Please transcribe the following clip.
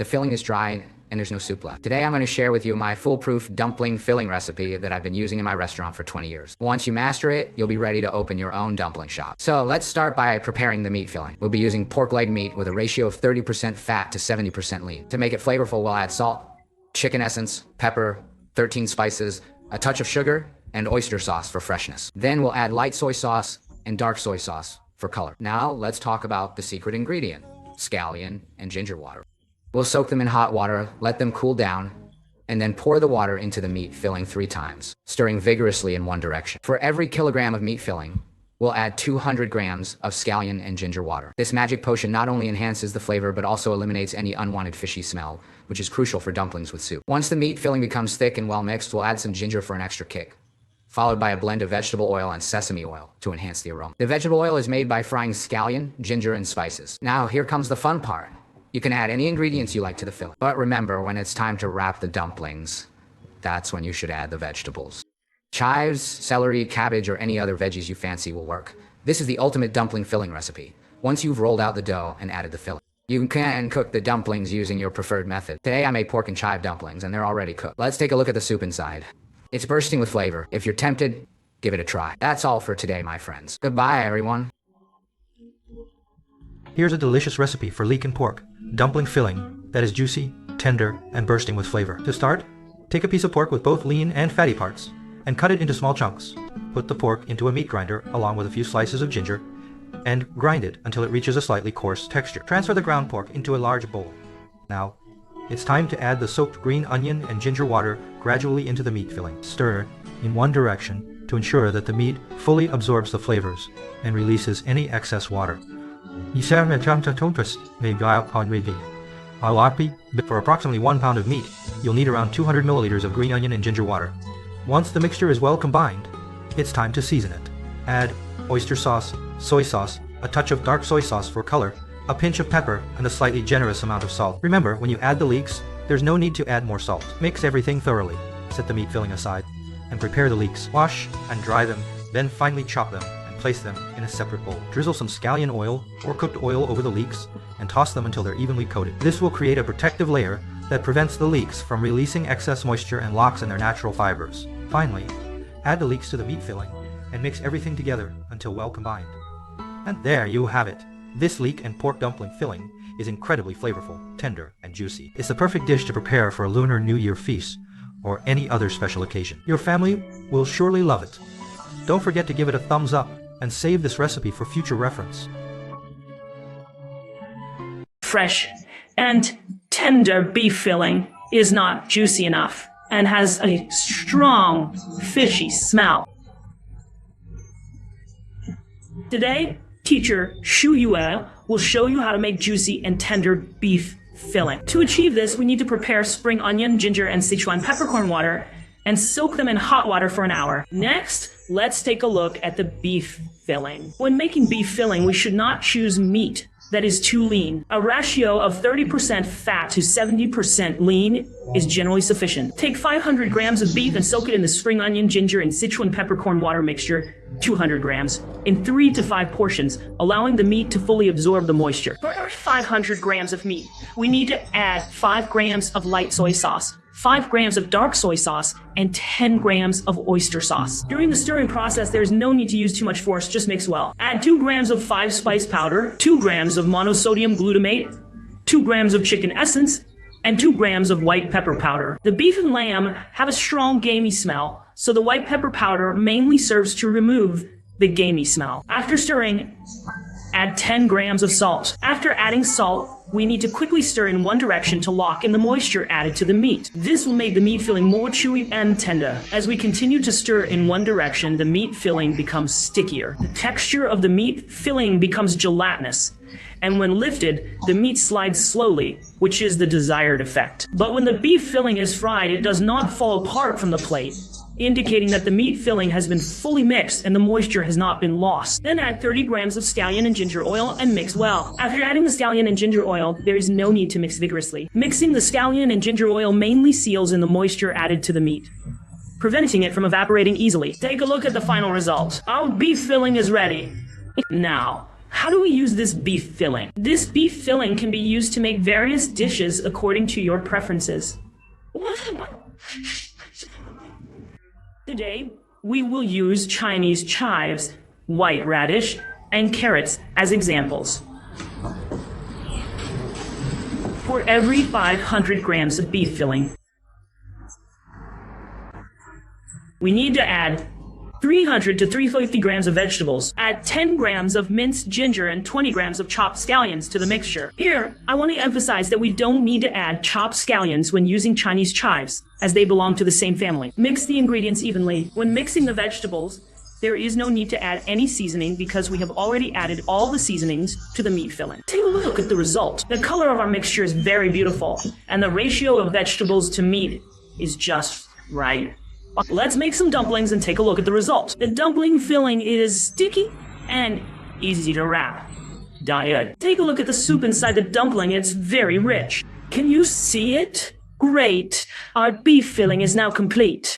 The filling is dry and there's no soup left. Today I'm going to share with you my foolproof dumpling filling recipe that I've been using in my restaurant for 20 years. Once you master it, you'll be ready to open your own dumpling shop. So let's start by preparing the meat filling. We'll be using pork leg meat with a ratio of 30% fat to 70% lean. To make it flavorful, we'll add salt, chicken essence, pepper, 13 spices, a touch of sugar, and oyster sauce for freshness. Then we'll add light soy sauce and dark soy sauce for color. Now let's talk about the secret ingredient, scallion and ginger water. We'll soak them in hot water, let them cool down, and then pour the water into the meat filling 3 times, stirring vigorously in one direction. For every kilogram of meat filling, we'll add 200 grams of scallion and ginger water. This magic potion not only enhances the flavor, but also eliminates any unwanted fishy smell, which is crucial for dumplings with soup. Once the meat filling becomes thick and well mixed, we'll add some ginger for an extra kick, followed by a blend of vegetable oil and sesame oil to enhance the aroma. The vegetable oil is made by frying scallion, ginger, and spices. Now here comes the fun part. You can add any ingredients you like to the filling. But remember, when it's time to wrap the dumplings, that's when you should add the vegetables. Chives, celery, cabbage, or any other veggies you fancy will work. This is the ultimate dumpling filling recipe, once you've rolled out the dough and added the filling. You can cook the dumplings using your preferred method. Today I made pork and chive dumplings, and they're already cooked. Let's take a look at the soup inside. It's bursting with flavor. If you're tempted, give it a try. That's all for today, my friends. Goodbye, everyone. Here's a delicious recipe for leek and pork dumpling filling that is juicy, tender, and bursting with flavor. To start, take a piece of pork with both lean and fatty parts and cut it into small chunks. Put the pork into a meat grinder along with a few slices of ginger and grind it until it reaches a slightly coarse texture. Transfer the ground pork into a large bowl. Now, it's time to add the soaked green onion and ginger water gradually into the meat filling. Stir in one direction to ensure that the meat fully absorbs the flavors and releases any excess water. For approximately 1 pound of meat, you'll need around 200 milliliters of green onion and ginger water. Once the mixture is well combined, it's time to season it. Add oyster sauce, soy sauce, a touch of dark soy sauce for color, a pinch of pepper, and a slightly generous amount of salt. Remember, when you add the leeks, there's no need to add more salt. Mix everything thoroughly. Set the meat filling aside and prepare the leeks. Wash and dry them, then finely chop them. Place them in a separate bowl. Drizzle some scallion oil or cooked oil over the leeks and toss them until they're evenly coated. This will create a protective layer that prevents the leeks from releasing excess moisture and locks in their natural fibers. Finally, add the leeks to the meat filling and mix everything together until well combined. And there you have it. This leek and pork dumpling filling is incredibly flavorful, tender, and juicy. It's the perfect dish to prepare for a Lunar New Year feast or any other special occasion. Your family will surely love it. Don't forget to give it a thumbs up and save this recipe for future reference. Fresh and tender beef filling is not juicy enough and has a strong fishy smell. Today, teacher Shu Yue will show you how to make juicy and tender beef filling. To achieve this, we need to prepare spring onion, ginger, and Sichuan peppercorn water and soak them in hot water for an hour. Next, let's take a look at the beef filling. When making beef filling, we should not choose meat that is too lean. A ratio of 30% fat to 70% lean is generally sufficient. Take 500 grams of beef and soak it in the spring onion, ginger, and Sichuan peppercorn water mixture, 200 grams, in 3 to 5 portions, allowing the meat to fully absorb the moisture. For every 500 grams of meat, we need to add 5 grams of light soy sauce, 5 grams of dark soy sauce, and 10 grams of oyster sauce. During the stirring process, there is no need to use too much force, just mix well. Add 2 grams of 5-spice powder, 2 grams of monosodium glutamate, 2 grams of chicken essence, and 2 grams of white pepper powder. The beef and lamb have a strong gamey smell, so the white pepper powder mainly serves to remove the gamey smell. After stirring, add 10 grams of salt. After adding salt, we need to quickly stir in one direction to lock in the moisture added to the meat. This will make the meat filling more chewy and tender. As we continue to stir in one direction, the meat filling becomes stickier. The texture of the meat filling becomes gelatinous, and when lifted, the meat slides slowly, which is the desired effect. But when the beef filling is fried, it does not fall apart from the plate, indicating that the meat filling has been fully mixed and the moisture has not been lost. Then add 30 grams of scallion and ginger oil and mix well. After adding the scallion and ginger oil, there is no need to mix vigorously. Mixing the scallion and ginger oil mainly seals in the moisture added to the meat, preventing it from evaporating easily. Take a look at the final result. Our beef filling is ready. Now, How do we use this beef filling? This beef filling can be used to make various dishes according to your preferences. Today, we will use Chinese chives, white radish, and carrots as examples. For every 500 grams of beef filling, we need to add 300 to 350 grams of vegetables. Add 10 grams of minced ginger and 20 grams of chopped scallions to the mixture. Here, I want to emphasize that we don't need to add chopped scallions when using Chinese chives, as they belong to the same family. Mix the ingredients evenly. When mixing the vegetables, there is no need to add any seasoning because we have already added all the seasonings to the meat filling. Take a look at the result. The color of our mixture is very beautiful, and the ratio of vegetables to meat is just right. Let's make some dumplings and take a look at the result. The dumpling filling is sticky and easy to wrap. Take a look at the soup inside the dumpling. It's very rich. Can you see it? Great. Our beef filling is now complete.